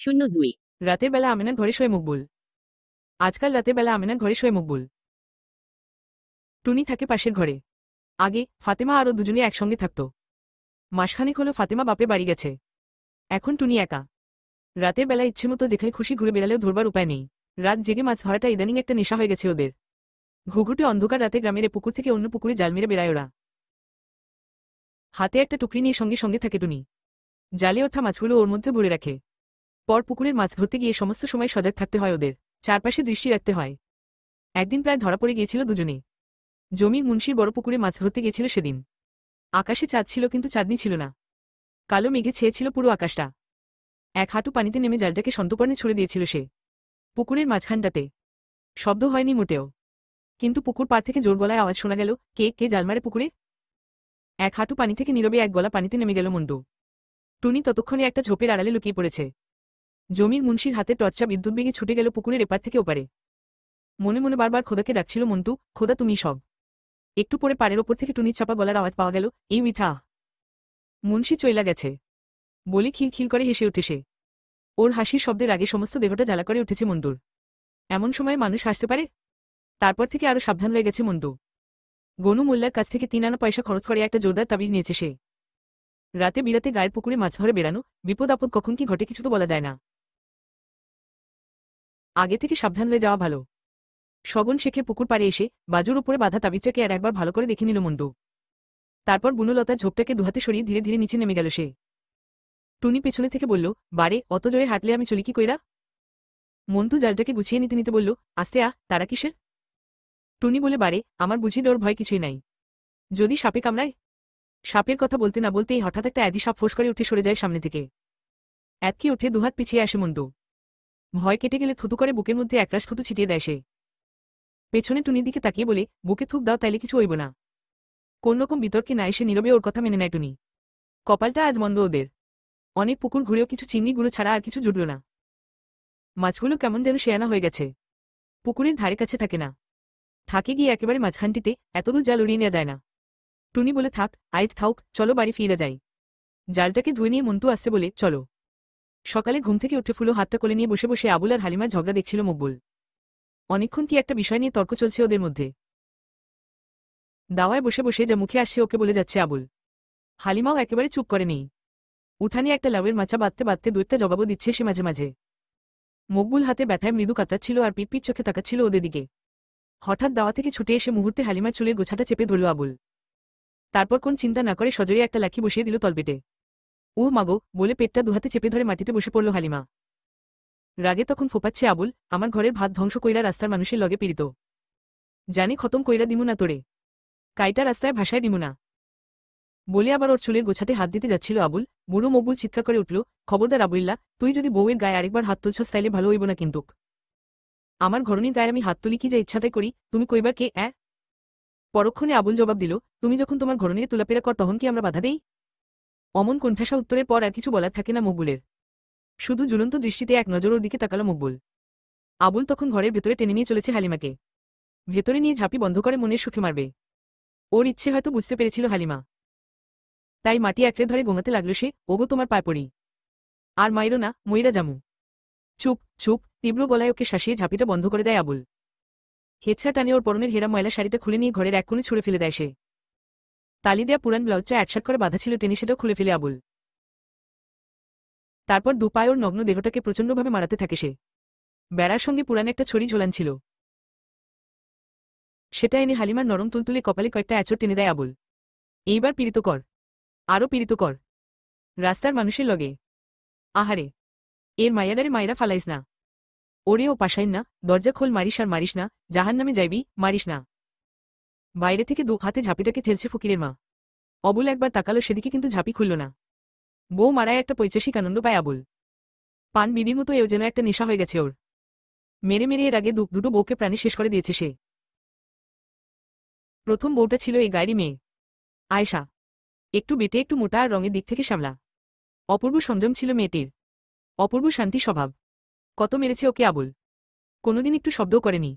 02 রাতের বেলা আমিনার ঘরে শোয়ে মকবুল। আজকাল রাতের বেলা আমিনার ঘরে শোয়ে মকবুল। টুনি থাকে পাশের ঘরে। আগে ফাতেমা আরও দুজনে একসঙ্গে থাকত। মাসখানেক হলো ফাতেমা বাপে বাড়ি গেছে। এখন টুনি একা। রাতের বেলা ইচ্ছেমতো যেখানে খুশি ঘুরে বেড়ালেও ধরবার উপায় নেই। রাত জেগে মাছ ধরাটা ইদানিং একটা নেশা হয়ে গেছে ওদের। ঘুঘুটে অন্ধকার রাতে গ্রামের পুকুর থেকে অন্য পুকুরে জাল মেরে বেড়ায় ওরা। হাতে একটা টুকরি নিয়ে সঙ্গে সঙ্গে থাকে টুনি। জালে ওঠা মাছগুলো ওর মধ্যে ভরে রাখে। পর পুকুরের মাছ ধরতে গিয়ে সমস্ত সময় সজাগ থাকতে হয় ওদের। চারপাশে দৃষ্টি রাখতে হয়। একদিন প্রায় ধরা পড়ে গিয়েছিল দুজনে। জমির মুন্সির বড় পুকুরে মাছ ধরতে গিয়েছিল সেদিন। আকাশে চাঁদ ছিল কিন্তু চাঁদনি ছিল না। কালো মেঘে ছেয়েছিল পুরো আকাশটা। এক হাঁটু পানিতে নেমে জালটাকে সন্তর্পণে ছুড়ে দিয়েছিল সে। পুকুরের মাঝখানটাতে শব্দ হয়নি মোটেও। কিন্তু পুকুর পাড় থেকে জোর গলায় আওয়াজ শোনা গেল, কে কে জাল মারে পুকুরে। এক হাঁটু পানি থেকে নীরবে এক গলা পানিতে নেমে গেল মন্টু। টুনি ততক্ষণে একটা ঝোপের আড়ালে লুকিয়ে পড়েছে। জমির মুন্সির হাতে টর্চা বিদ্যুৎ বেগে ছুটে গেল পুকুরের এপার থেকে ওপারে। মনে মনে বারবার খোদাকে ডাকছিল মন্টু, খোদা তুমি সব। একটু পরে পাড়ের ওপর থেকে টুনির চাপা গলার আওয়াজ পাওয়া গেল, এই মিঠা। মুন্সি চইলা গেছে বলে খিলখিল করে হেসে উঠে সে। ওর হাসির শব্দের আগে সমস্ত দেহটা জ্বালা করে উঠেছে মন্টুর। এমন সময় মানুষ হাসতে পারে? তারপর থেকে আরো সাবধান হয়ে গেছে মন্টু। গনু মোল্লার কাছ থেকে 3 আনা পয়সা খরচ করে একটা জোরদার তাবিজ নিয়েছে সে। রাতে বিরাতে গায়ের পুকুরে মাছ ধরে বেড়ানো, বিপদ আপদ কখন কি ঘটে কিছু তো বলা যায় না। আগে থেকে সাবধান হয়ে যাওয়া ভালো। শগন শেখের পুকুর পাড়ে এসে বাজুর উপরে বাঁধা তাবিজটাকে আর একবার ভালো করে দেখে নিল মন্টু। তারপর বুনলতার ঝোপটাকে দুহাতে সরিয়ে ধীরে ধীরে নিচে নেমে গেল সে। টুনি পেছনে থেকে বলল, বারে অত জোরে হাঁটলে আমি চলি কি কইরা। মন্টু জালটাকে গুছিয়ে নিতে নিতে বলল, আস্তে তারা কিসের। টুনি বলে, বারে আমার বুঝি ডর ভয় কিছুই নাই। যদি সাপে কামড়ায়। সাপের কথা বলতে না বলতেই হঠাৎ একটা অ্যাদি সাপ ফোঁস করে উঠে সরে যায় সামনে থেকে। এতকি উঠে দুহাত পিছিয়ে আসে মন্টু। ভয় কেটে গেলে থুতু করে বুকের মধ্যে একরাশ থুতু ছিটিয়ে দেয় সে। পেছনে টুনির দিকে তাকিয়ে বলে, বুকে থুক দাও তাইলে কিছু হইব না। কোনরকম বিতর্কে না এসে নীরবে ওর কথা মেনে নেয় টুনি। কপালটা আজ মন্দ ওদের। অনেক পুকুর ঘুরেও কিছু চিমনি গুঁড়ো ছাড়া আর কিছু জুটল না। মাছগুলো কেমন যেন শেয়ানা হয়ে গেছে। পুকুরের ধারে কাছে থাকে না। থাকে গিয়ে একেবারে মাঝখানটিতে, এতদূর জাল উড়িয়ে নেওয়া যায় না। টুনি বলে, থাক আইজ থাউক, চলো বাড়ি ফিরে যাই। জালটাকে ধুয়ে নিয়ে মন্টু আসতে বলে, চলো। সকালে ঘুম থেকে উঠে ফুলো হাতটা কোলে নিয়ে বসে বসে আবুল আর হালিমার ঝগড়া দেখছিল মকবুল। অনেকক্ষণ কি একটা বিষয় নিয়ে তর্ক চলছে ওদের মধ্যে। দাওয়ায় বসে বসে যা মুখে আসছে ওকে বলে যাচ্ছে আবুল। হালিমাও একেবারে চুপ করে নেই। উঠানে একটা লাউয়ের মাচা বাঁধতে বাঁধতে দুইটা জবাবও দিচ্ছে সে মাঝে মাঝে। মকবুল হাতে ব্যথায় মৃদু কাতরাচ্ছিল আর পিটপিট চোখে তাকাচ্ছিল ওদের দিকে। হঠাৎ দাওয়া থেকে ছুটে এসে মুহূর্তে হালিমার চুলের গোছাটা চেপে ধরল আবুল। তারপর কোন চিন্তা না করে সজরে একটা লাঠি বসিয়ে দিল তলপেটে। উহ মাগো বলে পেটটা দুহাতে চেপে ধরে মাটিতে বসে পড়ল হালিমা। রাগে তখন ফোপাচ্ছে আবুল, আমার ঘরের ভাত ধ্বংস কইরা রাস্তার মানুষের লগে পীড়িত। জানি খতম কইরা দিমু না তোরে। কাইটা রাস্তায় ভাষায় দিমু না। বলে আবার ওর চুলের গোছাতে হাত দিতে যাচ্ছিল আবুল। বুড়ো মকবুল চিৎকার করে উঠল, খবরদার আবুল্লাহ, তুই যদি বউয়ের গায়ে আরেকবার হাত তুলছস তাইলে ভালো হইব না কিন্তুক। আমার ঘরণীর গায়ে আমি হাত তুলি কি যা ইচ্ছাতাই করি, তুমি কইবার কে? পরক্ষণে আবুল জবাব দিল, তুমি যখন তোমার ঘরণীর তুলাপেরা কর তখন কি আমরা বাধা দেই? অমন কোণঠাসা উত্তরের পর আর কিছু বলার থাকে না মকবুলের। শুধু ঝুলন্ত দৃষ্টিতে এক নজর ওর দিকে তাকালো মকবুল। আবুল তখন ঘরের ভেতরে টেনে নিয়ে চলেছে হালিমাকে। ভেতরে নিয়ে ঝাঁপি বন্ধ করে মনের সুখে মারবে। ওর ইচ্ছে হয়তো বুঝতে পেরেছিল হালিমা। তাই মাটি একড়ে ধরে গোঙাতে লাগলো সে, ওগো তোমার পায়ে পড়ি। আর মাইরো না, মইরা জামু। চুপ চুপ, তীব্র গলায় ওকে শাসিয়ে ঝাঁপিটা বন্ধ করে দেয় আবুল। হেঁচড়া টানে ওর পরনের হেরা ময়লা শাড়িটা খুলে নিয়ে ঘরের এক কোণে ছুঁড়ে ফেলে দেয় সে। তালি দেয়া পুরান ব্লাউজটা একসাট করে বাঁধা ছিল টেনে সেটাও খুলে ফেলে আবুল। তারপর দুপায় ওর নগ্ন দেহটাকে প্রচণ্ডভাবে মারাতে থাকে সে। বেড়ার সঙ্গে পুরান একটা ছড়ি ঝোলান ছিল। সেটা এনে হালিমার নরম তুলতুলে কপালে কয়েকটা আঁচড় টেনে দেয় আবুল। এইবার পীড়িত কর। আরও পীড়িত কর। রাস্তার মানুষের লগে। আহারে, এর মায়াডারে মায়েরা ফালাইস না। ওরে ও পাশাইন না, দরজা খোল, মারিস আর মারিস না, জাহান নামে যাইবি, মারিস না। বাইরে থেকে দু হাতে ঝাঁপিটাকে ঠেলছে ফকিরের মা। অবুল একবার তাকালো সেদিকে কিন্তু ঝাঁপি খুলল না। বউ মারায় একটা পৈচাসিক আনন্দ পায় আবুল। পান বিড়ির মতো এও যেন একটা নেশা হয়ে গেছে ওর। মেরে মেরে এর আগে দুটো বউকে প্রাণে শেষ করে দিয়েছে সে। প্রথম বউটা ছিল এই গায়েরই মেয়ে আয়েশা। একটু বেটে একটু মোটা আর রঙের দিক থেকে সামলা। অপূর্ব সংযম ছিল মেয়েটির। অপূর্ব শান্তি স্বভাব। কত মেরেছে ওকে আবুল। কোনোদিন একটু শব্দও করেনি।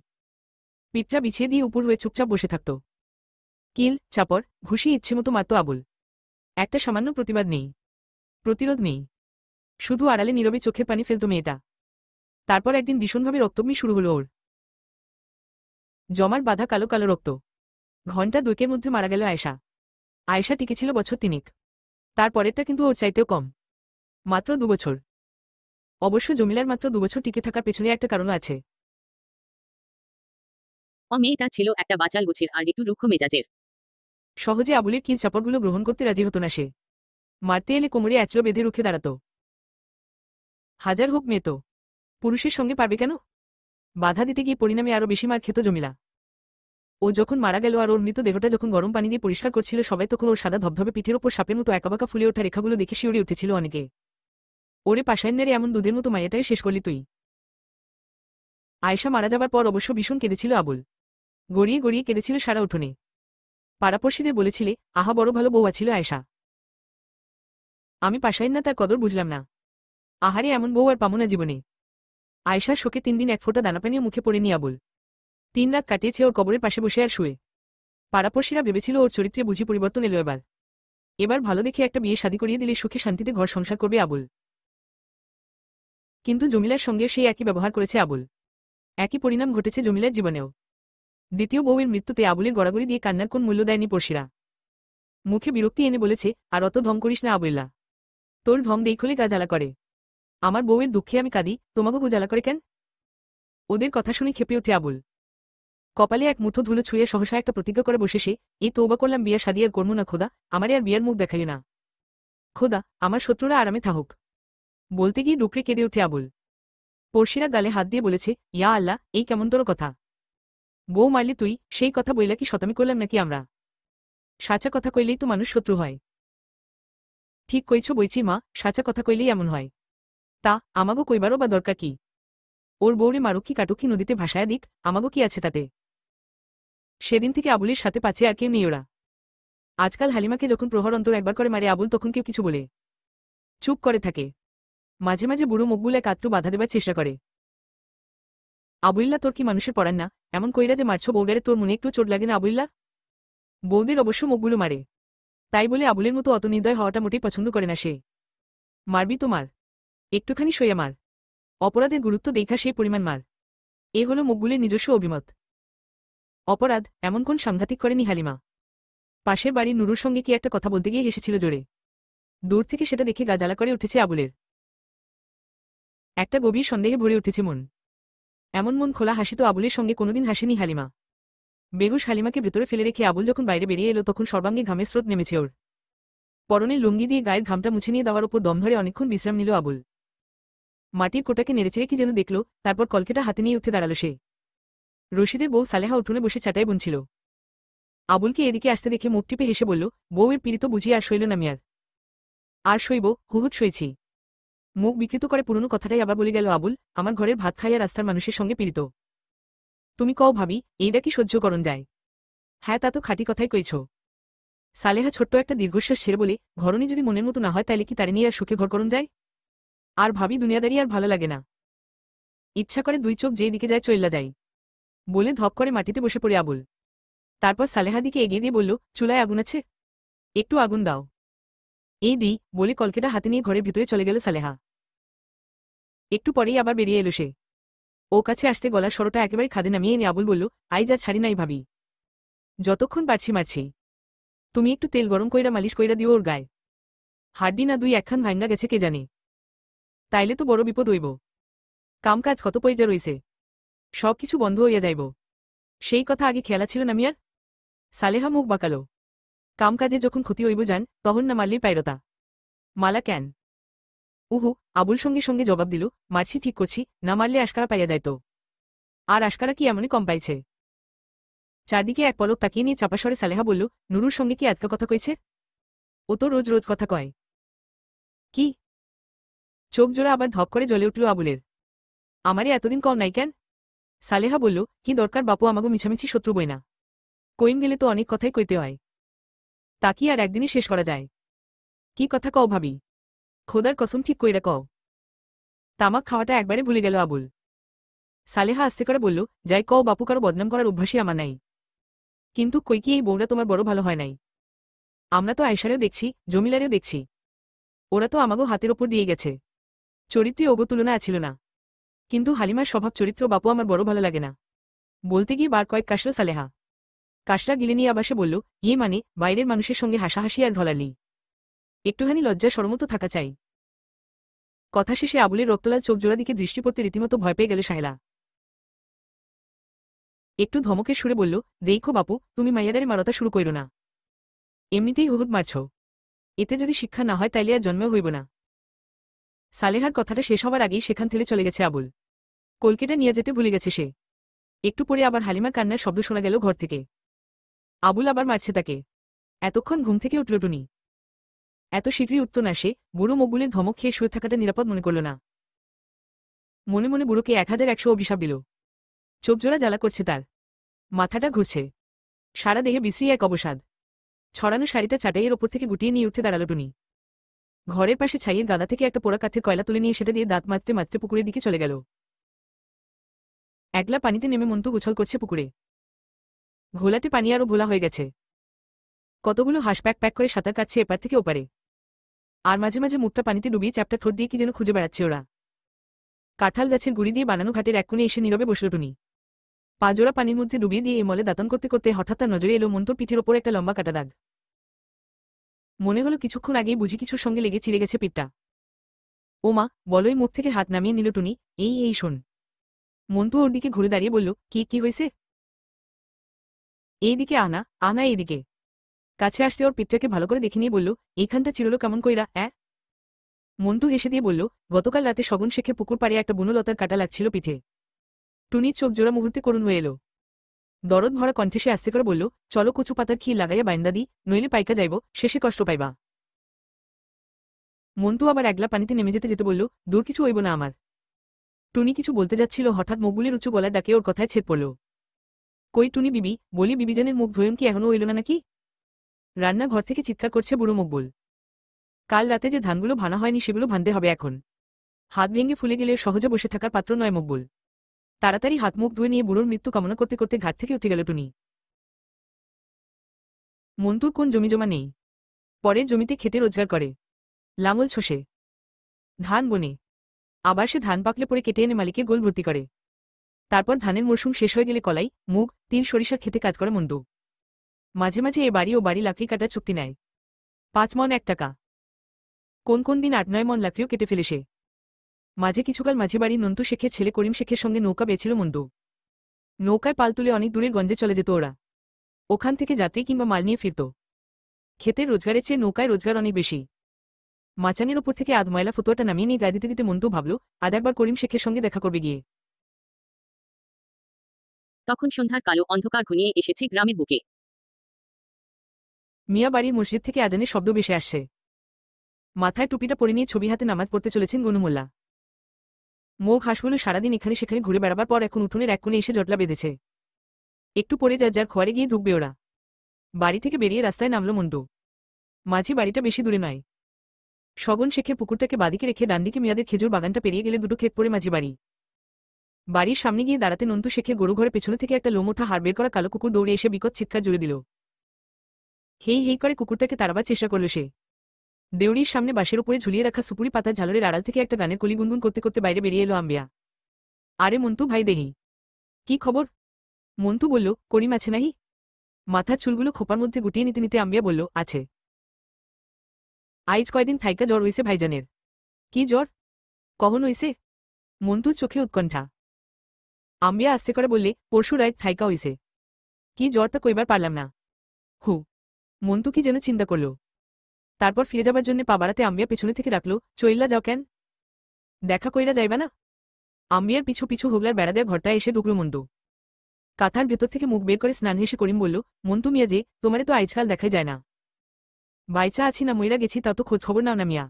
পিঠটা বিছিয়ে দিয়ে উপর হয়ে চুপচাপ বসে থাকত। কিল চাপড় ঘুষি ইচ্ছেমতো মারত আবুল। একটা সামান্য প্রতিবাদ নেই, প্রতিরোধ নেই। শুধু আড়ালে নীরবে চোখের পানি ফেলত মেয়েটা। তারপর একদিন ভীষণভাবে রক্তবমি শুরু হলো ওর। জমার বাঁধা কালো কালো রক্ত। ঘণ্টা দুয়েকের মধ্যে মারা গেল আয়েশা। আয়েশা টিকেছিল বছর তিনেক। তার পরেরটা কিন্তু ওর চাইতেও কম, মাত্র 2 বছর। অবশ্য জমিলার মাত্র 2 বছর টিকে থাকার পেছনে একটা কারণ আছে। মেয়েটা ছিল একটা বাচাল গোছের আর একটু রুক্ষ মেজাজের। সহজে আবুলের কিল চাপড়গুলো গ্রহণ করতে রাজি হতো না সে। মারতে এলে কোমরে অ্যাচড়ো বেঁধে রুখে দাঁড়াত। হাজার হোক মেয়ে তো, পুরুষের সঙ্গে পারবে কেন? বাধা দিতে গিয়ে পরিণামে আরও বেশি মার খেত জমিলা। ও যখন মারা গেল আর ওর মৃতদেহটা যখন গরম পানি দিয়ে পরিষ্কার করছিল সবাই, তখন ওর সাদা ধবধবে পিঠের ওপর সাপের মতো একাবাকা ফুলে ওঠা রেখাগুলো দেখে শিউরে উঠেছিল অনেকে। ওরে পাশায়ন্যের এমন দুধের মতো মায়াটাই শেষ করলি তুই। আয়েশা মারা যাবার পর অবশ্য ভীষণ কেঁদেছিল আবুল। গড়িয়ে গড়িয়ে কেঁদেছিল সারা উঠোনে। পাড়াপড়শিদের বলেছিলে, আহা বড় ভালো বউ আছিল আয়েশা। আমি পাশায়ন্যা তার কদর বুঝলাম না। আহারে এমন বউ আর পামো না জীবনে। আয়েশার শোকে 3 দিন এক ফোঁটা দানাপানিও মুখে পড়েনি আবুল। 3 রাত কাটিয়েছে ওর কবরের পাশে বসে আর শুয়ে। পাড়াপড়শিরা ভেবেছিল ওর চরিত্রে বুঝি পরিবর্তন এলো এবার ভালো দেখে একটা বিয়ে শাদী করিয়ে দিলে সুখে শান্তিতে ঘর সংসার করবে আবুল। কিন্তু জমিলার সঙ্গে সেই একই ব্যবহার করেছে আবুল। একই পরিণাম ঘটেছে জমিলার জীবনেও। দ্বিতীয় বউয়ের মৃত্যুতে আবুলের গড়াগড়ি দিয়ে কান্নার কোন মূল্য দেয়নি পড়শিরা। মুখে বিরক্তি এনে বলেছে, আর অত ঢং করিস না আবুল্লা। তোর ঢং দেখলে গা জ্বালা করে। আমার বউয়ের দুঃখে আমি কাঁদি, তোমাকে গো জ্বালা করে কেন? ওদের কথা শুনে খেপে ওঠে আবুল। কপালে এক মুঠো ধুলো ছুঁয়ে সহসা একটা প্রতিজ্ঞা করে বসে সে, এই তৌবা করলাম বিয়া শাদী আর করবো না খোদা, আমারে আর বিয়ার মুখ দেখাইও না খোদা, আমার শত্রুরা আরামে থাকুক। বলতে গিয়ে ডুকরে কেঁদে ওঠে আবুল। পড়শিরা গালে হাত দিয়ে বলেছে, ইয়া আল্লাহ, এই কেমন তোর কথা? বউ মারলি তুই, সেই কথা বইলা কি শতামি করলাম নাকি আমরা? সাচা কথা কইলেই তো মানুষ শত্রু হয়। ঠিক কইছ বইচি মা, সাচা কথা কইলেই এমন হয়। তা আমাগো কইবারও বা দরকার কি? ওর বউরে মারুক কি কাটুক কি নদীতে ভাসায়া দিক, আমাগো কি আছে তাতে? সেদিন থেকে আবুলের সাথে পাচ্ছে আর কেউ নেই ওরা। আজকাল হালিমাকে যখন প্রহর অন্তর একবার করে মারে আবুল, তখন কেউ কিছু বলে চুপ করে থাকে। মাঝে মাঝে বুড়ো মুখবুল এক আত্রু বাধা দেবার চেষ্টা করে। আবুল্লা তোর কি মানুষের পড়ান না? এমন কইরা যে মারছ বউডারে, তোর মনে একটু চোট লাগে না আবুল্লা? বউদের অবশ্য মুখগুলো মারে, তাই বলে আবুলের মতো অত নির্দয় হওয়াটা মোটেই পছন্দ করে না সে। মারবি তো মার, একটুখানি সইয়া মার। অপরাধের গুরুত্ব দেখা সেই পরিমাণ মার। এ হলো মুখগুলির নিজস্ব অভিমত। অপরাধ এমন কোন সাংঘাতিক করেনি হালিমা। পাশের বাড়ির নুরুর সঙ্গে কি একটা কথা বলতে গিয়ে হেসেছিল জোরে। দূর থেকে সেটা দেখে গা জ্বালা করে উঠেছে আবুলের। একটা গভীর সন্দেহে ভরে উঠেছে মন। এমন মন খোলা হাসি তো আবুলের সঙ্গে কোনোদিন হাসেনি হালিমা। বেহুশ হালিমাকে ভেতরে ফেলে রেখে আবুল যখন বাইরে বেরিয়ে এলো, তখন সর্বাঙ্গে ঘামের স্রোত নেমেছে ওর। পরনের লুঙ্গি দিয়ে গায়ের ঘামটা মুছে নিয়ে দেওয়ার ওপর দম ধরে অনেকক্ষণ বিশ্রাম নিল আবুল। মাটির কোটাকে নেড়েচেড়ে কি যেন দেখল, তারপর কলকেটা হাতে নিয়ে উঠে দাঁড়াল সে। রশিদের বউ সালেহা উঠোনে বসে চাটাই বুনছিল। আবুলকে এদিকে আসতে দেখে মুখ টিপে হেসে বলল, বউয়ের পীড়িত বুঝি আর সইল না মিয়ার? আর সইব, হুহুত সইছি। মুখ বিকৃত করে পুরনো কথাটাই আবার বলে গেল আবুল, আমার ঘরের ভাত খাইয়া রাস্তার মানুষের সঙ্গে পীড়িত। তুমি কও ভাবি, এইটা কি সহ্য করণ যায়? হ্যাঁ, তা তো খাঁটি কথাই কইছ। সালেহা ছোট্ট একটা দীর্ঘশ্বাস ছেড়ে বলে, ঘরণী যদি মনের মতো না হয় তাইলে কি তারে নিয়ে আর সুখে ঘর করণ যায়? আর ভাবি, দুনিয়াদারি আর ভালো লাগে না। ইচ্ছা করে 2 চোখ যেই দিকে যায় চইল্লা যাই। বলে ধপ করে মাটিতে বসে পড়ে আবুল। তারপর সালেহা দিকে এগিয়ে দিয়ে বলল, চুলায় আগুন আছে? একটু আগুন দাও। এই দিই বলে কলকেটা হাতে নিয়ে ঘরের ভিতরে চলে গেল সালেহা। একটু পরেই আবার বেরিয়ে এলো সে। ও কাছে আসতে গলার স্বরটা একেবারে খাদে নামিয়ে এনে আবুল বলল, আইজ আর ছাড়ি নাই ভাবি। যতক্ষণ পারছি মারছি। তুমি একটু তেল গরম কইরা মালিশ কইরা দিও ওর গায়ে। হাড্ডি না 2-1 ভাঙ্গা গেছে কে জানে। তাইলে তো বড় বিপদ হইব। কামকাজ কত পয়জা রইছে, সব কিছু বন্ধ হইয়া যাইব। সেই কথা আগে খেয়ালা ছিল না মিয়ার? সালেহা মুখ বাঁকালো। কামকাজে যখন ক্ষতি হইব যান, তখন না মারলেই পাইরতা। মালা কেন? উহু, আবুল সঙ্গে সঙ্গে জবাব দিল, মারছি ঠিক করছি, না মারলে আশকারা পাইয়া যাইত। আর আশকারা কি এমনই কম পাইছে? চারদিকে এক পলক তাকিয়ে নিয়ে চাপাস্বরে সালেহা বলল, নুরুর সঙ্গে কি আজকা কথা কইছে? ও তো রোজ রোজ কথা কয়। কি? চোখ জোড়া আবার ধপ করে জ্বলে উঠল আবুলের। আমারে এতদিন কম নাই কেন? সালেহা বলল, কি দরকার বাপু আমাগো মিছামিছি শত্রু বই না। কইম গেলে তো অনেক কথাই কইতে হয়। তা কি আর একদিনই শেষ করা যায়? কি কথা কও ভাবি? খোদার কসম ঠিক কইরা কও। তামাক খাওয়াটা একবারে ভুলে গেল আবুল। সালেহা আস্তে করে বলল, যাই কও বাপু, কারো বদনাম করার অভ্যাসই আমার নাই। কিন্তু কই কি এই বউরা তোমার বড় ভালো হয় নাই? আমরা তো আয়েশারেও দেখছি, জমিলারেও দেখছি। ওরা তো আমাগো হাতের ওপর দিয়ে গেছে। চরিত্রে ওগো তুলনা আছিল না, কিন্তু হালিমার স্বভাব চরিত্র বাপু আমার বড় ভালো লাগে না। বলতে গিয়ে বার কয়েক কাশল সালেহা। কাশরা গিলে নিয়ে আবাসে বলল, ইয়ে মানে বাইরের মানুষের সঙ্গে হাসাহাসি আর ঢলালি, একটুখানি লজ্জা সরমত থাকা চাই। কথা শেষে আবুলের রক্তলাল চোখজোড়া দিকে দৃষ্টি পড়তে রীতিমতো ভয় পেয়ে গেল সাহেলা। একটু ধমকের সুরে বলল, দেইখো বাপু, তুমি মাইয়াডারে মারতা শুরু কইরো না। এমনিতেই হুহুদ মারছ, এতে যদি শিক্ষা না হয় তাইলে আর জন্মেও হইব না। সালেহার কথাটা শেষ হওয়ার আগেই সেখান থেকে চলে গেছে আবুল। কলকেটা নিয়ে যেতে ভুলে গেছে সে। একটু পরে আবার হালিমার কান্নার শব্দ শোনা গেল ঘর থেকে। আবুল আবার মারছে তাকে। এতক্ষণ ঘুম থেকে উঠল টুনি। এত শীঘ্রই উঠত না সে, বুড়ো মকবুলের ধমক খেয়ে শুয়ে থাকাটা নিরাপদ মনে করল না। মনে মনে বুড়োকে 1100 অভিশাপ দিল। চোখজোড়া জ্বালা করছে তার, মাথাটা ঘুরছে, সারা দেহে বিশ্রী এক অবসাদ। ছড়ানো শাড়িটা চাটাইয়ের ওপর থেকে গুটিয়ে নিয়ে উঠতে দাঁড়াল টুনি। ঘরের পাশে ছাইয়ের গাদা থেকে একটা পোড়া কাঠের কয়লা তুলে নিয়ে সেটা দিয়ে দাঁত মাজতে মাজতে পুকুরের দিকে চলে গেল। একলা পানিতে নেমে মন্তু গোছল করছে পুকুরে। ঘোলাটে পানি আরও ভোলা হয়ে গেছে। কতগুলো হাঁস প্যাক প্যাক করে সাঁতার কাটছে এপার থেকে ওপারে। আর মাঝে মাঝে মুখটা পানিতে ডুবিয়ে চ্যাপটা ঠোঁট দিয়ে কি যেন খুঁজে বেড়াচ্ছে ওরা। কাঁঠাল গাছের গুড়ি দিয়ে বানানো ঘাটের এক কোণে এসে নীরবে বসল টুনি। পাজোড়া পানির মধ্যে ডুবিয়ে দিয়ে এমলে দাতন করতে করতে হঠাৎ তার নজরে এলো মন্তুর পিঠের ওপর একটা লম্বা কাটা দাগ। মনে হলো কিছুক্ষণ আগেই বুঝি কিছুর সঙ্গে লেগে চিড়ে গেছে পিঠটা। ও মা, বলই মুখ থেকে হাত নামিয়ে নিল টুনি। এই শোন। মন্তু ওর দিকে ঘুরে দাঁড়িয়ে বলল, কি হয়েছে? এইদিকে আনা আনা এইদিকে। কাছে আসতে ওর পিঠটাকে ভালো করে দেখে নিয়ে বলল, এইখানটা চিরলো কেমন কইরা মন্তু হেসে দিয়ে বলল, গতকাল রাতে শগুন শেখের পুকুর পাড়ে একটা বুনোলতার কাটা লাগছিল পিঠে। টুনির চোখ জোড়া মুহূর্তে করুণ হয়ে এলো। দরদ ভরা কণ্ঠে সে আস্তে করে বলল, চলো কচু পাতার ক্ষীর লাগাইয়া বাইন্দা দি, নইলে পাইকা যাইব, শেষে কষ্ট পাইবা। মন্তু আবার একলা পানিতে নেমে যেতে যেতে বলল, দূর কিছু হইব না আমার। টুনি কিছু বলতে যাচ্ছিল, হঠাৎ মকবুলের উঁচু গলার ডাকে ওর কথায় ছেদ পড়ল। কই টুনি বিবি, বলি বিবিজানের মুখ ধোয়ন কি এখনো হইল না নাকি? রান্নাঘর থেকে চিৎকার করছে বুড়ো মকবুল। কাল রাতে যে ধানগুলো ভানা হয়নি সেগুলো ভানতে হবে এখন। হাত ভেঙে ফুলে গেলে সহজে বসে থাকার পাত্র নয় মকবুল। তাড়াতাড়ি হাত মুখ ধুয়ে নিয়ে বুড়োর মৃত্যু কামনা করতে করতে ঘাট থেকে উঠে গেল টুনি। মন্তুর কোন জমি জমা নেই। পরের জমিতে খেটে রোজগার করে, লাঙল ছসে, ধান বনে। আবার সে ধান পাকলে পরে কেটে এনে মালিকের গোল ভর্তি করে। তারপর ধানের মরশুম শেষ হয়ে গেলে কলাই, মুগ, তিল, সরিষা খেতে কাজ করে মন্তু। মাঝে মাঝে এ বাড়ি ও বাড়ি লাকড়ি কাটার চুক্তি নেয়। 5 মণ 1 টাকা। কোন কোন দিন 8-9 মণ লাকড়িও কেটে ফেলে সে। মাঝে কিছুকাল মাঝে বাড়ি নন্তু শেখের ছেলে করিম শেখের সঙ্গে নৌকা বেছিল মন্তু। নৌকায় পাল তুলে অনেক দূরের গঞ্জে চলে যেত ওরা। ওখান থেকে যাত্রী কিংবা মাল নিয়ে ফিরত। ক্ষেতের রোজগারের চেয়ে নৌকায় রোজগার অনেক বেশি। মাচানের ওপর থেকে আধ ময়লা ফতুয়াটা নামিয়ে নিয়ে গায়ে দিতে দিতে মন্তু ভাবল, আজ একবার করিম শেখের সঙ্গে দেখা করবে গিয়ে। তখন সন্ধ্যার কালো অন্ধকার ঘনিয়ে এসেছে গ্রামের বুকে। মিয়া বাড়ির মসজিদ থেকে আজানের শব্দ ভেসে আসছে। মাথায় টুপিটা পরে নিয়ে ছবি হাতে নামাজ পড়তে চলেছেন গনুমোল্লা। মুখ হাঁসগুলো সারাদিন এখানে সেখানে ঘুরে বেড়াবার পর এখন উঠোনের এক কোণে এসে জটলা বেঁধেছে। একটু পরে যার খোয়ারে গিয়ে ঢুকবে ওরা। বাড়ি থেকে বেরিয়ে রাস্তায় নামল মন্তু। মাঝি বাড়িটা বেশি দূরে নয়। শগুন শেখের পুকুরটাকে বাদিকে রেখে ডানদিকে মিয়াদের খেজুর বাগানটা পেরিয়ে গেলে দুটো ক্ষেত পড়ে মাঝি বাড়ি। বাড়ির সামনে গিয়ে দাঁড়াতে নন্তু শেখের গরু ঘরের পেছনে থেকে একটা লোমোঠা হাড় বের করা কালো কুকুর দৌড়ে এসে বিকট চিৎকার জুড়ে দিল। হেই করে কুকুরটাকে তাড়াবার চেষ্টা করল সে। দেউড়ির সামনে বাঁশের উপরে ঝুলিয়ে রাখা সুপুরি পাতার ঝালরের আড়াল থেকে একটা গানের কলি গুনগুন করতে করতে বাইরে বেরিয়ে এলো আম্বিয়া। আরে মন্তু ভাই দেহি, কি খবর? মন্তু বলল, করিম আছে নাহি? মাথার চুলগুলো খোপার মধ্যে গুটিয়ে নিতে নিতে আম্বিয়া বলল, আছে। আইজ কয়দিন থাইকা জ্বর হইছে ভাইজানের। কি জ্বর? কখন হইছে? মন্তুর চোখে উৎকণ্ঠা। আম্বিয়া আস্তে করে বললে, পরশু রাত থাইকা হইছে। কি জ্বরটা কইবার পারলাম না। হু। মন্তু কি যেন চিন্তা করল। তারপর ফিরে যাবার জন্য পা বাড়াতে আম্বিয়া পেছনে থেকে রাখল, চইল্লা যাও কেন? দেখা কইরা যাইবা না? আম্বিয়ার পিছু পিছু হোগলার বেড়া দেয়া ঘরটায় এসে ঢুকল মন্তু। কাঁথার ভেতর থেকে মুখ বের করে স্নান হেসে করিম বলল, মন্তু মিয়া যে, তোমারে তো আজকাল দেখাই যায় না। বাইচা আছি না মইরা গেছি তা তো খোঁজ খবর নাও না মিয়া।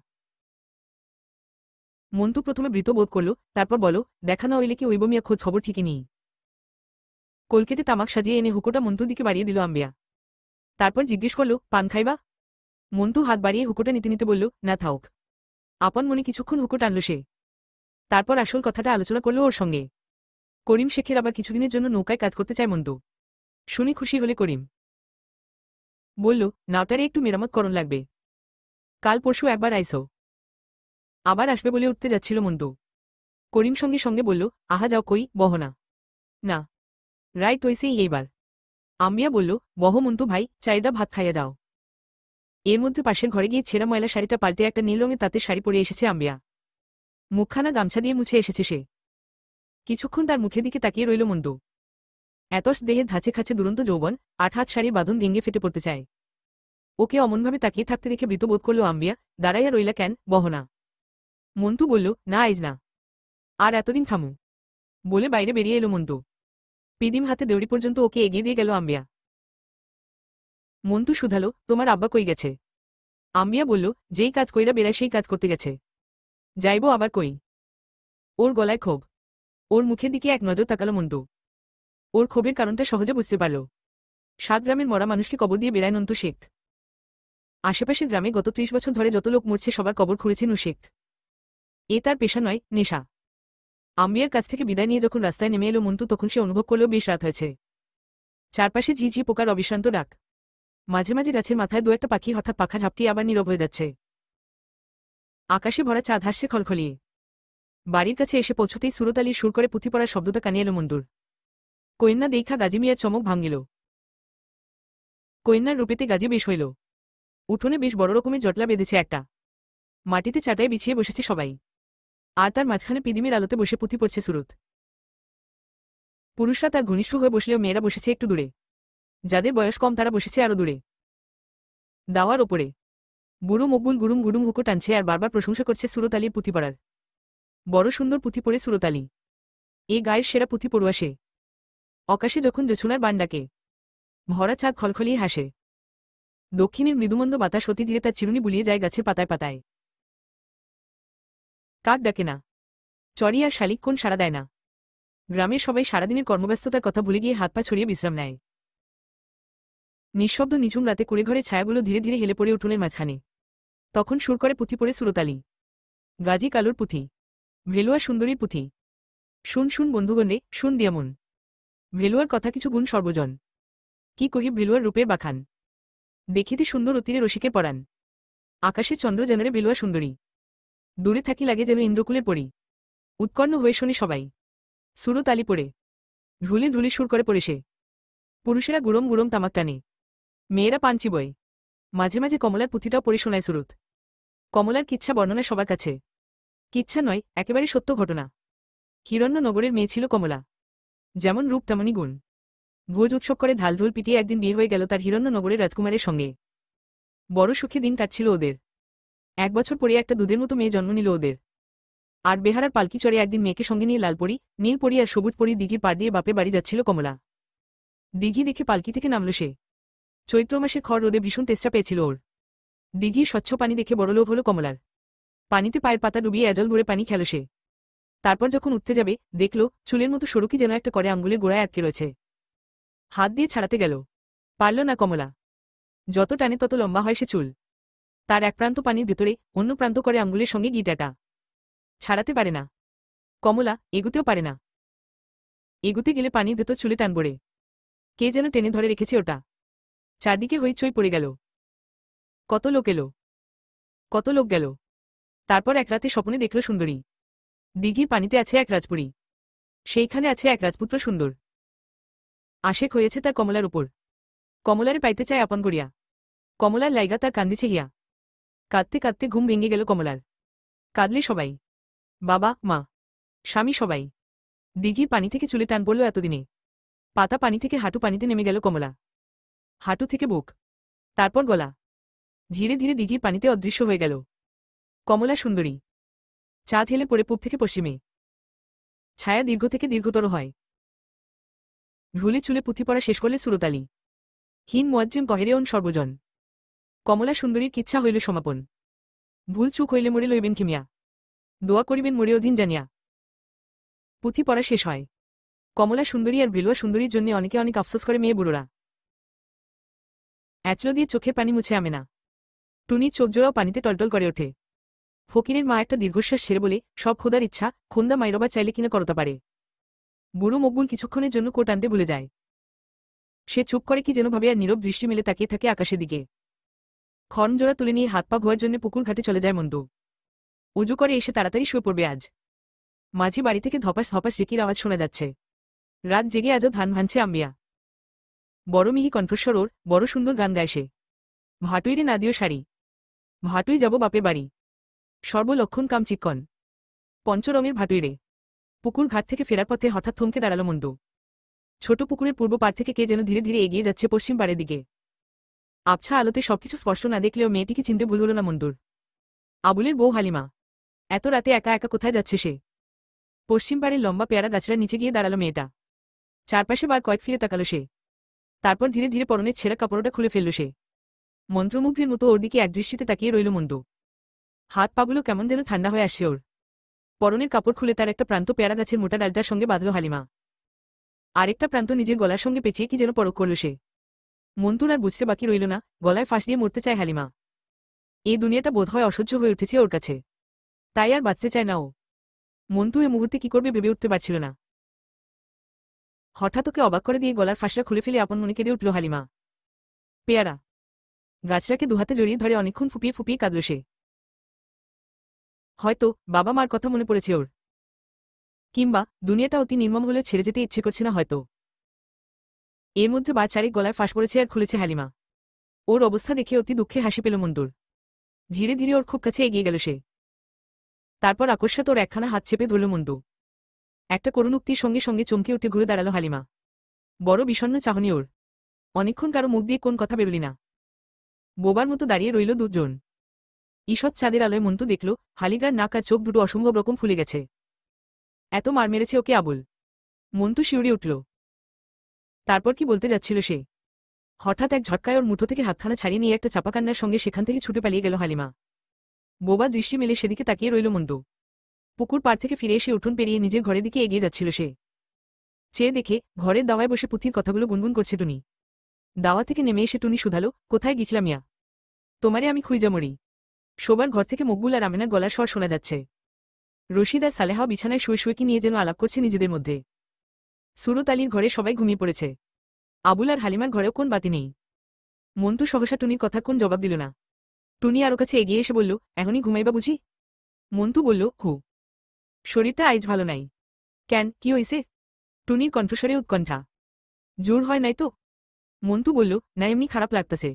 মন্তু প্রথমে বৃত বোধ করল, তারপর বলো, দেখা না হইলে কি ওইব মিয়া, খোঁজ খবর ঠিকই নেই। কলকেতে তামাক সাজিয়ে এনে হুকোটা মন্তুর দিকে বাড়িয়ে দিল আম্বিয়া। তারপর জিজ্ঞেস করল, পান খাইবা? মন্তু হাত বাড়িয়ে হুকোটা নিতে নিতে বলল, না থাউক। আপন মনে কিছুক্ষণ হুকো টানল সে। তারপর আসল কথাটা আলোচনা করল ওর সঙ্গে। করিম শেখের আবার কিছুদিনের জন্য নৌকায় কাজ করতে চায় মন্তু। শুনে খুশি হলে করিম বলল, নাওটারে একটু মেরামত করণ লাগবে। কাল পরশু একবার আইসো। আবার আসবে বলে উঠতে যাচ্ছিল মন্তু। করিম সঙ্গে সঙ্গে বলল, আহা যাও, কই বহ না। না, রাইত হইছেই এইবার। আম্বিয়া বলল, বহ মন্তু ভাই, চাইডা ভাত খাইয়া যাও। এর মধ্যে পাশের ঘরে গিয়ে ছেঁড়া ময়লা শাড়িটা পাল্টে একটা নীল রঙের তাঁতের শাড়ি পরে এসেছে আম্বিয়া। মুখখানা গামছা দিয়ে মুছে এসেছে সে। কিছুক্ষণ তার মুখের দিকে তাকিয়ে রইল মন্তু। এতস দেহের ধাঁচে খাচ্ছে দুরন্ত যৌবন, ৮ হাত শাড়ির বাঁধন ভেঙে ফেটে পড়তে চায়। ওকে অমনভাবে তাকিয়ে থাকতে দেখে বৃত বোধ করল আম্বিয়া। দাঁড়াইয়া রইলা কেন, বহ না। মন্তু বলল, না আইজ না, আর এতদিন থামু, বলে বাইরে বেরিয়ে এলো মন্তু। পিদিম হাতে দেউড়ি পর্যন্ত ওকে এগিয়ে দিয়ে গেল আম্বিয়া। মন্তু শুধালো, তোমার আব্বা কই গেছে? আম্বিয়া বলল, যেই কাজ কইরা বেড়ায় সেই কাজ করতে গেছে। যাইব আবার কই? ওর গলায় ক্ষোভ। ওর মুখের দিকে এক নজর তাকালো মন্তু। ওর ক্ষোভের কারণটা সহজে বুঝতে পারল। ৭ গ্রামের মরা মানুষকে কবর দিয়ে বেড়ায় নন্তু শেখ। আশেপাশের গ্রামে গত ৩০ বছর ধরে যত লোক মরছে সবার কবর খুঁড়েছে নু শেখ। এ তার পেশা নয়, নেশা। আম্বিয়ার কাছ থেকে বিদায় নিয়ে যখন রাস্তায় নেমে এলো মন্তু, তখন সে অনুভব করলেও বেশ রাত হয়েছে। চারপাশে ঝিঝি পোকার অবিশ্রান্ত ডাক। মাঝে মাঝে গাছের মাথায় দু একটা পাখি হঠাৎ পাখা ঝাপটিয়ে আবার নীরব হয়ে যাচ্ছে। আকাশে ভরা চাঁদ হাসছে খলখলিয়ে। বাড়ির কাছে এসে পৌঁছতেই সুরতালির সুর করে পুঁথি পড়ার শব্দটা কানে এলো মন্তুর। কন্যা দেখা গাজী মিয়ার চমক ভাঙিল। কন্যার রূপেতে গাজী বেশ হইল। উঠোনে বেশ বড় রকমের জটলা বেঁধেছে একটা। মাটিতে চাটাই বিছিয়ে বসেছে সবাই। আর তার মাঝখানে পিদিমের আলোতে বসে পুঁথি পড়ছে সুরত। পুরুষরা তার ঘনিষ্ঠ হয়ে বসলেও মেয়েরা বসেছে একটু দূরে। যাদের বয়স কম তারা বসেছে আরো দূরে। দাওয়ার ওপরে বুড়ো মকবুল গুরুম গুরুম হুকো টানছে আর বারবার প্রশংসা করছে সুরতালির পুঁথি পড়ার। বড় সুন্দর পুঁথি পড়ে সুরতালি। এ গায়ের সেরা পুঁথি পড়ুয়া সে। অকাশে যখন জোছনার বান ডাকে, ভরা চাঁদ খলখলিয়ে হাসে। দক্ষিণের মৃদুমন্দ বাতাস অতি ধীরে তার চিরুনি বুলিয়ে যায় গাছের পাতায় পাতায়। কাক ডাকে না, চড়ি আর শালিক কোন সাড়া দেয় না। গ্রামের সবাই সারাদিনের কর্মব্যস্ততার কথা ভুলে গিয়ে হাত পা ছড়িয়ে বিশ্রাম নেয়। নিঃশব্দ নিঝুম রাতে কুড়েঘরের ছায়াগুলো ধীরে ধীরে হেলে পড়ে উঠোনের মাঝখানে। তখন সুর করে পুঁথি পড়ে সুরতালি। গাজী কালুর পুঁথি, ভেলুয়া সুন্দরীর পুঁথি। শুন শুন বন্ধুগণ রে, শুন দিয়ামন। ভেলুয়ার কথা কিছু গুণ সর্বজন। কি কহি ভেলুয়ার রূপের বাখান। দেখিতে সুন্দর অতিরে রসিকের পরাণ। আকাশের চন্দ্র যেন রে ভেলুয়া সুন্দরী। দূরে থাকি লাগে যেন ইন্দ্রকুলের পরি। উৎকর্ণ হয়ে শোনে সবাই। সুরতালি পড়ে ঢুলে ঢুলে সুর করে পড়ে সে। পুরুষেরা গুড়ম গুড়ম তামাক টানে, মেয়েরা পাঞ্চি বয়। মাঝে মাঝে কমলার পুঁথিটাও পড়ে শোনায় সুরত। কমলার কিচ্ছা বর্ণনা সবার কাছে। কিচ্ছা নয়, একেবারে সত্য ঘটনা। হিরণ্যনগরের মেয়ে ছিল কমলা। যেমন রূপ তেমনই গুণ। ভোজ উৎসব করে ঢালঢোল পিটিয়ে একদিন বিয়ে হয়ে গেল তার হিরণ্যনগরের রাজকুমারের সঙ্গে। বড় সুখী দিন কাটছিল ওদের। 1 বছর পরে একটা দুধের মতো মেয়ে জন্ম নিল ওদের। আর বেহারার পালকি চড়ে একদিন মেয়েকে সঙ্গে নিয়ে লালপরি, নীলপরি আর সবুজ পরি দিঘির পাড় দিয়ে বাপে বাড়ি যাচ্ছিল কমলা। দিঘি দেখে পালকি থেকে নামল সে। চৈত্র মাসের খড় রোদে ভীষণ তেষ্টা পেয়েছিল ওর। দিঘির স্বচ্ছ পানি দেখে বড় লোভ হল কমলার। পানিতে পায়ের পাতা ডুবিয়ে এজল ভরে পানি খেল সে। তারপর যখন উঠতে যাবে, দেখল চুলের মতো সরু কি যেন একটা করে আঙ্গুলের গোড়ায় আটকে রয়েছে। হাত দিয়ে ছাড়াতে গেল, পারল না কমলা। যত টানে তত লম্বা হয় সে চুল। তার এক প্রান্ত পানির ভেতরে, অন্য প্রান্ত করে আঙ্গুলের সঙ্গে গিটাটা। ছাড়াতে পারে না কমলা, এগুতেও পারে না। এগুতে গেলে পানির ভেতর চুলে টান পড়ে। কে যেন টেনে ধরে রেখেছে ওটা। চারদিকে হইচই পড়ে গেল। কত লোক এলো, কত লোক গেল। তারপর এক রাতে স্বপ্নে দেখল সুন্দরী। দিঘির পানিতে আছে এক রাজপুরী। সেইখানে আছে এক রাজপুত্র সুন্দর। আশেক হয়েছে তার কমলার উপর। কমলারে পাইতে চায় আপন করিয়া। কমলার লাইগা তার কান্দিছে হিয়া। কাঁদতে কাঁদতে ঘুম ভেঙে গেল কমলার। কাঁদলে সবাই, বাবা মা স্বামী সবাই। দিঘির পানি থেকে চুলে টান পড়ল এতদিনে। পাতা পানি থেকে হাঁটু পানিতে নেমে গেল কমলা। হাঁটু থেকে বুক, তারপর গলা। ধীরে ধীরে দিঘির পানিতে অদৃশ্য হয়ে গেল কমলা সুন্দরী। চাঁদ হেলে পড়ে পূব থেকে পশ্চিমে। ছায়া দীর্ঘ থেকে দীর্ঘতর হয়। ঢুলে চুলে পুঁথি পড়া শেষ করলে সুরতালি। হিন মুয়াজ্জিম কহেরেউন সর্বজন। কমলা সুন্দরীর কিচ্ছা হইল সমাপন। ভুল চুক হইলে মরে লইবেন কিমিয়া। দোয়া করিবেন মরে অধীন জানিয়া। পুঁথি পড়া শেষ হয়। কমলা সুন্দরী আর ভেলুয়া সুন্দরীর জন্য অনেকে অনেক আফসোস করে মেয়ে বুড়োরা। অ্যাচলো দিয়ে চোখের পানি মুছে আমে না। টুনির চোখজোড়াও পানিতে টলটল করে ওঠে। ফকিরের মা একটা দীর্ঘশ্বাস ছেড়ে বলে, সব খোদার ইচ্ছা, খোন্দা মাইরবা চাইলে কিনা করতে পারে। বুড়ো মকবুল কিছুক্ষণের জন্য কোট আনতে ভুলে যায়। সে চুপ করে কি যেন ভাবে আর নীরব দৃষ্টি মেলে তাকিয়ে থাকে আকাশের দিকে। খড়মজোড়া তুলে নিয়ে হাত পা ধোয়ার জন্য পুকুর ঘাটে চলে যায় মন্তু। উজু করে এসে তাড়াতাড়ি শুয়ে পড়বে আজ। মাঝি বাড়ি থেকে ধপাস ধপাস রেকির আওয়াজ শোনা যাচ্ছে। রাত জেগে আজও ধান ভাঙছে আম্বিয়া। বড় মিহি কণ্ঠস্বর ওর, বড় সুন্দর গান গায় সে। ভাটুইরে না দিও শাড়ি, ভাটুই যাব বাপে বাড়ি, সর্বলক্ষণ কাম চিক্কন, পঞ্চরঙের ভাটুইরে। পুকুর ঘাট থেকে ফেরার পথে হঠাৎ থমকে দাঁড়ালো মন্টু। ছোট পুকুরের পূর্ব পার থেকে কে যেন ধীরে ধীরে এগিয়ে যাচ্ছে পশ্চিম পাড়ের দিকে। আবছা আলোতে সবকিছু স্পষ্ট না দেখলেও মেয়েটিকে চিনতে ভুল হল না মন্টুর। আবুলের বউ হালিমা। এত রাতে একা একা কোথায় যাচ্ছে সে? পশ্চিম পাড়ের লম্বা পেয়ারা গাছড়ার নিচে গিয়ে দাঁড়ালো মেয়েটা। চারপাশে বার কয়েক ফিরে তাকালো সে। তারপর ধীরে ধীরে পরনের ছেঁড়া কাপড়টা খুলে ফেলল সে। মন্ত্রমুগ্ধের মতো ওর দিকে একদৃষ্টিতে তাকিয়ে রইল মন্টু। হাত পাগুলো কেমন যেন ঠান্ডা হয়ে আসছে ওর। পরনের কাপড় খুলে তার একটা প্রান্ত পেয়ারা গাছের মোটা ডালটার সঙ্গে বাঁধল হালিমা। আরেকটা প্রান্ত নিজের গলার সঙ্গে পেঁচিয়ে কি যেন পরখ করল সে। মন্টুর আর বুঝতে বাকি রইল না, গলায় ফাঁস দিয়ে মরতে চায় হালিমা। এই দুনিয়াটা বোধহয় অসহ্য হয়ে উঠেছে ওর কাছে, তাই আর বাঁচতে চায় না ও। মন্টু এ মুহূর্তে কি করবে ভেবে উঠতে পারছিল না। হঠাৎ ওকে অবাক করে দিয়ে গলার ফাঁসটা খুলে ফেলে আপন মনে কেঁদে উঠল হালিমা। পেয়ারা গাছটাকে দুহাতে জড়িয়ে ধরে অনেকক্ষণ ফুপিয়ে ফুপিয়ে কাঁদল সে। হয়তো বাবা মার কথা মনে পড়েছে ওর, কিংবা দুনিয়াটা অতি নির্মম হলে ছেড়ে যেতে ইচ্ছে করছে না হয়তো। এর মধ্যে বার চারেক গলায় ফাঁস পড়েছে আর খুলেছে হালিমা। ওর অবস্থা দেখে অতি দুঃখে হাসি পেল মন্টুর। ধীরে ধীরে ওর খুব কাছে এগিয়ে গেল সে। তারপর আকস্মাত ওর একখানা হাত চেপে ধরল মন্টু। একটা করুণ উক্তির সঙ্গে সঙ্গে চমকে উঠে ঘুরে দাঁড়ালো হালিমা। বড় বিষণ্ণ চাহনি ওর। অনেকক্ষণ কারো মুখ দিয়ে কোন কথা বেরোলি না। বোবার মতো দাঁড়িয়ে রইল দুজন। ঈষৎ চাঁদের আলোয় মন্টু দেখল হালিগার নাক আর চোখ দুটো অসম্ভব রকম ফুলে গেছে। এত মার মেরেছে ওকে আবুল। মন্টু শিউরে উঠল। তারপর কি বলতে যাচ্ছিল সে, হঠাৎ এক ঝটকায় ওর মুঠো থেকে হাতখানা ছাড়িয়ে নিয়ে একটা চাপা কান্নার সঙ্গে সেখান থেকে ছুটে পালিয়ে গেল হালিমা। বোবা দৃষ্টি মেলে সেদিকে তাকিয়ে রইল মন্টু। পুকুর পাড় থেকে ফিরে এসে উঠোন পেরিয়ে নিজের ঘরের দিকে এগিয়ে যাচ্ছিল সে। চেয়ে দেখে ঘরের দাওয়ায় বসে পুঁথির কথাগুলো গুনগুন করছে টুনি। দাওয়া থেকে নেমে এসে টুনি শুধালো, কোথায় গিছলাম ইয়া? তোমারে আমি খুঁজা মরি। শোবার ঘর থেকে মকবুল আর আমেনার গলার স্বর শোনা যাচ্ছে। রশিদ আর সালেহাও বিছানায় শুয়ে শুয়ে কি নিয়ে যেন আলাপ করছে নিজেদের মধ্যে। সুরত আলীর ঘরে সবাই ঘুমিয়ে পড়েছে। আবুল আর হালিমার ঘরেও কোন বাতি নেই। মন্টু সহসা টুনির কথার কোন জবাব দিল না। টুনি আরও কাছে এগিয়ে এসে বলল, এখনই ঘুমাইবা বুঝি? মন্টু বলল, হু। শরীরটা আইজ ভালো নাই। কেন, কি হইছে? টুনির কণ্ঠস্বরে উৎকণ্ঠা। জোর হয় নাই তো? মন্টু বলল, না এমনি খারাপ লাগতাছে।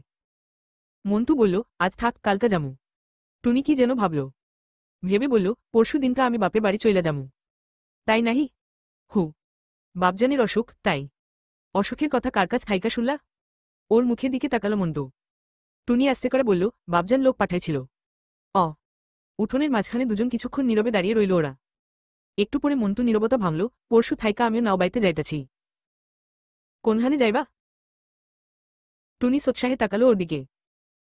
মন্টু বলল, আজ থাক, কালকা জামু। টুনি কি যেন ভাবল। ভেবে বলল, পরশু দিনকা আমি বাপের বাড়ি চইলা যামু। তাই নাহি? হু। বাপজানের অসুখ, তাই। অসুখের কথা কার কাছ থাইকা শুনলা? ওর মুখের দিকে তাকালো মন্টু। টুনি আস্তে করে বলল, বাপজান লোক পাঠাইছিল। উঠোনের মাঝখানে দুজন কিছুক্ষণ নীরবে দাঁড়িয়ে রইল ওরা। একটু পরে মন্টু নীরবতা ভাঙল, পরশু থাইকা আমিও নাও বাইতে যাইতাছি। কোনহানে যাইবা? টুনি সোৎসাহে তাকালো ওর দিকে।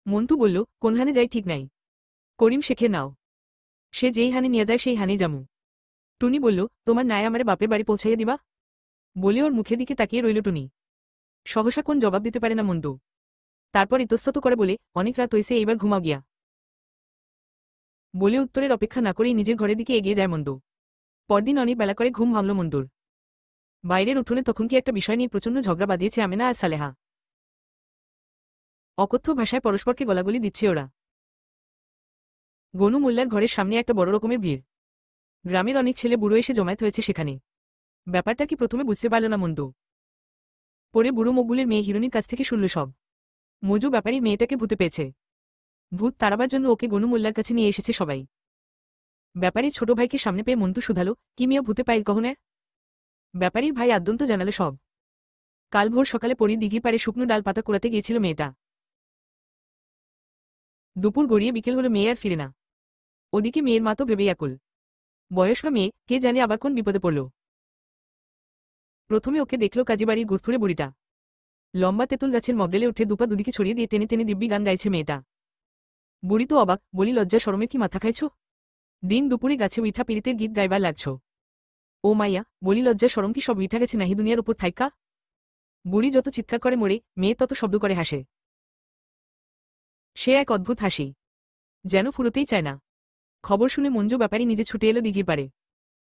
মন্টু বলল, কোনহানে যাই ঠিক নাই। করিম শেখে নাও। সে যেই হানে নিয়ে যায় সেই হানেই যামু। টুনি বলল, তোমার নাই আমারে বাপের বাড়ি পৌঁছাইয়া দিবা? বলে ওর মুখের দিকে তাকিয়ে রইল টুনি। সহসা কোন জবাব দিতে পারে না মন্টু। তারপর ইতস্তত করে বলে, অনেক রাত হইছে, এইবার ঘুমাও গিয়া। বলে উত্তরের অপেক্ষা না করেই নিজের ঘরের দিকে এগিয়ে যায় মন্টু। পরদিন অনেক বেলা করে ঘুম ভাঙল মন্টুর। বাইরের উঠোনে তখন কি একটা বিষয় নিয়ে প্রচণ্ড ঝগড়া বাঁধিয়েছে আমেনা আর সালেহা। অকথ্য ভাষায় পরস্পরকে গলাগলি দিচ্ছে ওরা। গনু মোল্লার ঘরের সামনে একটা বড় রকমের ভিড়। গ্রামের অনেক ছেলে বুড়ো এসে জমায়েত হয়েছে সেখানে। ব্যাপারটা কি প্রথমে বুঝতে পারল না মন্টু। পরে বুড়ো মকবুলের মেয়ে হিরোনির কাছ থেকে শুনল সব। মজু ব্যাপারী মেয়েটাকে ভূতে পেয়েছে। ভূত তাড়াবার জন্য ওকে গনু মোল্লার কাছে নিয়ে এসেছে সবাই। ব্যাপারীর ছোট ভাইকে সামনে পেয়ে মন্টু শুধালো, কি মেয়ে ভূতে পাইল কহনে? ব্যাপারীর ভাই আদ্যন্ত জানালো সব। কাল ভোর সকালে পরীর দিঘির পাড়ে শুকনো ডাল পাতা কুড়াতে গিয়েছিল মেয়েটা। দুপুর গড়িয়ে বিকেল হলো, মেয়ে আর ফিরে না। ওদিকে মেয়ের মা তো ভেবেই আকুল। বয়স্কা মেয়ে, কে জানে আবার কোন বিপদে পড়ল। প্রথমে ওকে দেখল কাজীবাড়ির গুড়থুরে বুড়িটা। লম্বা তেঁতুল গাছের মগডেলে উঠে দুপা দুদিকে ছড়িয়ে দিয়ে টেনে টেনে দিব্যি গান গাইছে মেয়েটা। বুড়ি তো অবাক, বলি, লজ্জা শরমে কি মাথা খাইছ? দিন দুপুরে গাছে উইঠা পীড়িতের গীত গাইবার লাগছ। ও মাইয়া, বলি, লজ্জা শরম কি সব উইঠা গেছে নাহি দুনিয়ার উপর থাইকা? বুড়ি যত চিৎকার করে মরে, মেয়ে তত শব্দ করে হাসে। সে এক অদ্ভুত হাসি, যেন ফুরোতেই চায় না। খবর শুনে মঞ্জু ব্যাপারী নিজে ছুটে এলো দিঘির পাড়ে।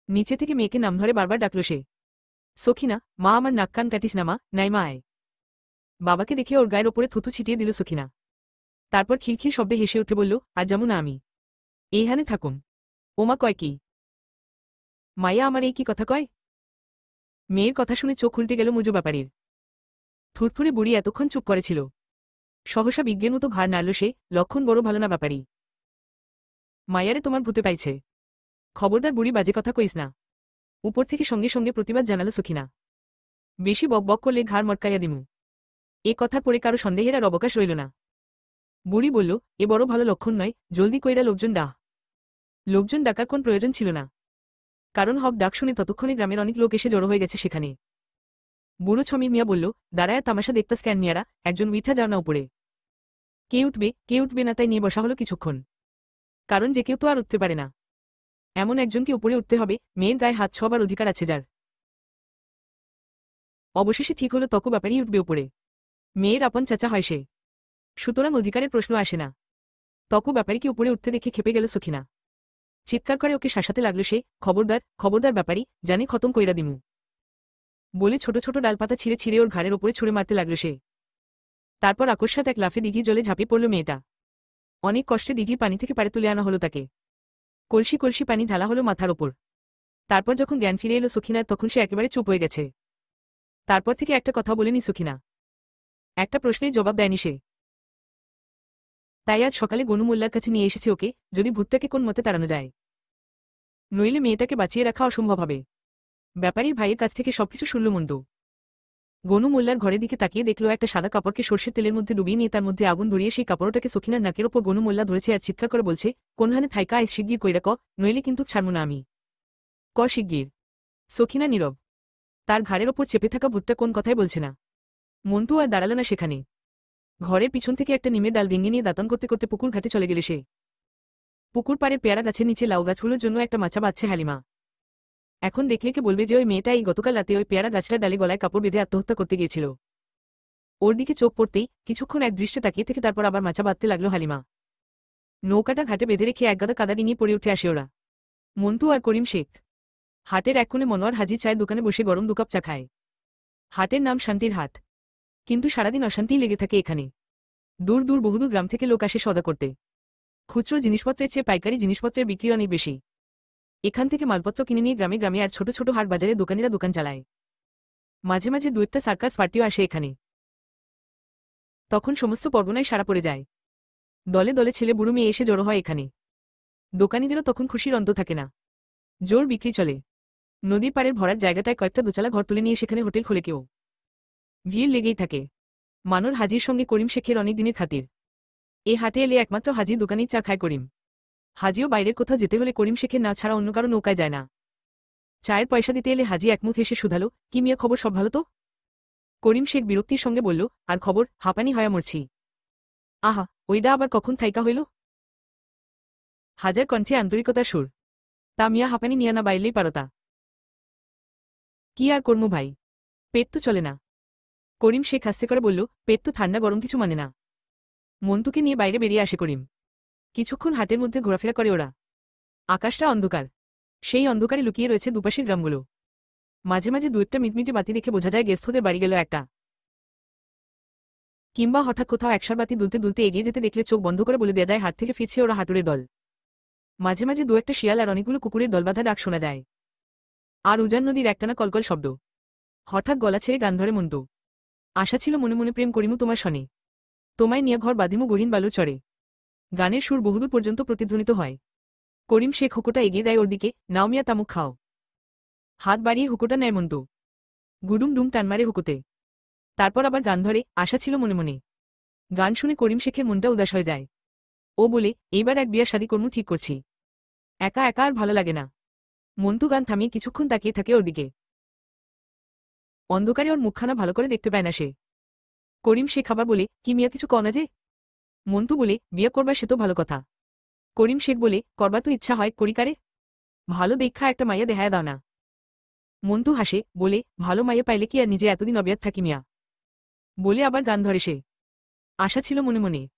নিচে থেকে মেয়েকে নাম ধরে বারবার ডাকল সে। সখিনা, মা আমার নাক কান কাটিস না মা, নাই মা আয়। বাবাকে দেখে ওর গায়ের ওপরে থুতু ছিটিয়ে দিল সখিনা। তারপর খিলখিল শব্দে হেসে উঠে বলল, আর যামু না আমি। এইখানে থাকুম। ওমা কয় কি? মাইয়া আমার এই কি কথা কয়? মেয়ের কথা শুনে চোখ উল্টে গেল মুজু ব্যাপারীর। থুরথুরে বুড়ি এতক্ষণ চুপ করেছিল। সহসা বিজ্ঞের মতো ঘাড় নাড়ল সে, লক্ষণ বড় ভালো না ব্যাপারী। মাইয়ারে তোমার ভূতে পাইছে। খবরদার বুড়ি বাজে কথা কইস না। উপর থেকে সঙ্গে সঙ্গে প্রতিবাদ জানালো সখিনা। বেশি বকবক করলে ঘাড় মটকাইয়া দিমু। এ কথার পরে কারো সন্দেহের আর অবকাশ রইল না। বুড়ি বলল, এ বড় ভালো লক্ষণ নয়, জলদি কইরা লোকজন ডাক। লোকজন ডাকার কোন প্রয়োজন ছিল না, কারণ হক ডাক শুনে ততক্ষণে গ্রামের অনেক লোক এসে জড়ো হয়ে গেছে সেখানে। বুড়ো ছমির মিয়া বলল, দাঁড়ায় তামাশা দেখতাস ক্যান মিয়ারা, একজন উঠা যাও না উপরে। কে উঠবে না তাই নিয়ে বসা হলো কিছুক্ষণ। কারণ যে কেউ তো আর উঠতে পারে না, এমন একজনকে উপরে উঠতে হবে, মেয়ের গায়ে হাত ছোঁয়াবার অধিকার আছে যার। অবশেষে ঠিক হলো তকু ব্যাপারই উঠবে উপরে। মেয়ের আপন চাচা হয় সে, সুতরাং অধিকারের প্রশ্ন আসে না। তকু ব্যাপারীকে উপরে উঠতে দেখে খেপে গেল সখিনা। চিৎকার করে ওকে শাসাতে লাগলো সে, খবরদার খবরদার ব্যাপারী, জানে খতম কইরা দিমু। বলে ছোট ছোট ডালপাতা ছিঁড়ে ছিঁড়ে ওর ঘাড়ের ওপরে ছুঁড়ে মারতে লাগলো সে। তারপর আকস্মাৎ এক লাফে দিঘির জলে ঝাঁপিয়ে পড়ল মেয়েটা। অনেক কষ্টে দিঘির পানি থেকে পাড়ে তুলে আনা হলো তাকে। কলসি কলসি পানি ঢালা হলো মাথার ওপর। তারপর যখন জ্ঞান ফিরে এলো সখিনার তখন সে একেবারে চুপ হয়ে গেছে। তারপর থেকে একটা কথা বলেনি সখিনা, একটা প্রশ্নের জবাব দেয়নি সে। তাই আজ সকালে গনু মোল্লার কাছে নিয়ে এসেছে ওকে, যদি ভূতটাকে কোন মতে তাড়ানো যায়। নইলে মেয়েটাকে বাঁচিয়ে রাখা অসম্ভব হবে। ব্যাপারীর ভাইয়ের কাছ থেকে সবকিছু শুনল মন্দ। গনু মোল্লার ঘরের দিকে তাকিয়ে দেখল একটা সাদা কাপড়কে সর্ষের তেলের মধ্যে ডুবিয়ে নিয়ে তার মধ্যে আগুন ধরিয়ে সেই কাপড়টাকে সখিনার নাকের ওপর গনু মোল্লা ধরেছে আর চিৎকার করে বলছে, কোনহানে থাইকা আইস শিগগির কইরা ক, নইলে কিন্তু ছাড়মু না আমি। ক শিগগির। সখিনা নীরব। তার ঘাড়ের ওপর চেপে থাকা ভূতটা কোন কথাই বলছে না। মন্টু আর দাঁড়াল না সেখানে। ঘরের পিছন থেকে একটা নিমের ডাল ভেঙে নিয়ে দাঁতন করতে করতে পুকুর ঘাটে চলে গেলে সে। পুকুর পাড়ে পেয়ারা গাছের নিচে লাউ গাছগুলোর জন্য একটা মাচা বাঁধছে হালিমা। এখন দেখলে কে বলবে যে ওই মেয়েটা এই গতকাল রাতে ওই পেয়ারা গাছটার ডালে গলায় কাপড় বেঁধে আত্মহত্যা করতে গিয়েছিল। ওর দিকে চোখ পড়তেই কিছুক্ষণ এক দৃষ্টে তাকিয়ে থেকে তারপর আবার মাচা বাঁধতে লাগলো হালিমা। নৌকাটা ঘাটে বেঁধে রেখে একগাদা কাদা ডিঙিয়ে পড়ে উঠে আসে ওরা। মন্টু আর করিম শেখ। হাটের এক কোণে মনোয়ার হাজি চায়ের দোকানে বসে গরম 2 কাপ চা খায়। হাটের নাম শান্তির হাট, কিন্তু সারাদিন অশান্তিই লেগে থাকে এখানে। দূর দূর বহুদূর গ্রাম থেকে লোক আসে সওদা করতে। খুচরো জিনিসপত্রের চেয়ে পাইকারি জিনিসপত্রের বিক্রি অনেক বেশি। এখান থেকে মালপত্র কিনে নিয়ে গ্রামে গ্রামে আর ছোট ছোট হাট বাজারে দোকানিরা দোকান চালায়। মাঝে মাঝে 2-1টা সার্কাস পার্টিও আসে এখানে। তখন সমস্ত পরগনায় সাড়া পড়ে যায়। দলে দলে ছেলে বুড়ো মেয়ে এসে জড়ো হয় এখানে। দোকানিদেরও তখন খুশির অন্ত থাকে না। জোর বিক্রি চলে। নদীর পাড়ের ভরার জায়গাটায় কয়েকটা দোচালা ঘর তুলে নিয়ে সেখানে হোটেল খোলে কেউ। ভিড় লেগেই থাকে। মানর হাজির সঙ্গে করিম শেখের অনেক দিনের খাতির। এ হাটে এলে একমাত্র হাজির দোকানেই চা খায় করিম। হাজিও বাইরের কোথাও যেতে হলে করিম শেখের না ছাড়া অন্য কারো নৌকায় যায় না। চায়ের পয়সা দিতে এলে হাজি একমুখ হেসে শুধালো, কি মিয়া খবর সব ভালো তো? করিম শেখ বিরক্তির সঙ্গে বলল, আর খবর, হাঁপানি হয়া মরছি। আহা, ওইডা আবার কখন থাইকা হইল? হাজার কণ্ঠে আন্তরিকতার সুর। তা মিয়া হাঁপানি নিয়া না বাইলেই পারতা। কি আর কর্মু ভাই, পেট তো চলে না। করিম শেখ হাসতে করে বলল, পেট তো ঠান্ডা গরম কিছু মানে না। মন্টুকে নিয়ে বাইরে বেরিয়ে আসে করিম। কিছুক্ষণ হাটের মধ্যে ঘোরাফেরা করে ওরা। আকাশটা অন্ধকার। সেই অন্ধকারে লুকিয়ে রয়েছে দুপাশের গ্রামগুলো। মাঝে মাঝে 2-1টা মিটমিটে বাতি দেখে বোঝা যায় গেস্থদের বাড়ি গেল একটা। কিংবা হঠাৎ কোথাও একসার বাতি দুলতে দুলতে এগিয়ে যেতে দেখলে চোখ বন্ধ করে বলে দেয়া যায় হাট থেকে ফিরছে ওরা হাটুরের দল। মাঝে মাঝে 2-1টা শিয়াল আর অনেকগুলো কুকুরের দলবাঁধা ডাক শোনা যায়। আর উজান নদীর একটানা কলকল শব্দ। হঠাৎ গলা ছেড়ে গান ধরে মন্টু। আশা ছিল মনে মনে প্রেম করিমু তোমার শনে, তোমায় নিয়ে ঘর বাঁধিমু গহীন বালুর চরে। গানের সুর বহুদূর পর্যন্ত প্রতিধ্বনিত হয়। করিম শেখ হুকোটা এগিয়ে দেয় ওর দিকে, নাও মিয়া তামুক খাও। হাত বাড়িয়ে হুকোটা নেয় মন্টু। গুডুম ডুম টান মারে হুকোতে। তারপর আবার গান ধরে, আশা ছিল মনে মনে। গান শুনে করিম শেখের মনটা উদাস হয়ে যায়। ও বলে, এইবার এক বিয়ার শাদী কর্ম ঠিক করছি। একা একা আর ভালো লাগে না। মন্টু গান থামিয়ে কিছুক্ষণ তাকিয়ে থাকে ওর দিকে। অন্ধকারে ওর মুখখানা ভালো করে দেখতে পায় না সে। করিম শেখ আবার বলে, কি মিয়া কিছু কও না যে? মন্টু বলে, বিয়ে করবা সে তো ভালো কথা। করিম শেখ বলে, করবা তো ইচ্ছা হয় করিকারে। ভালো দেখা একটা মাইয়া দেখায় দাও না। মন্টু হাসে, বলে, ভালো মাইয়া পাইলে কি আর নিজে এতদিন অবিয়াত থাকি মিয়া। বলে আবার গান ধরে সে। আশা ছিল মনে মনে।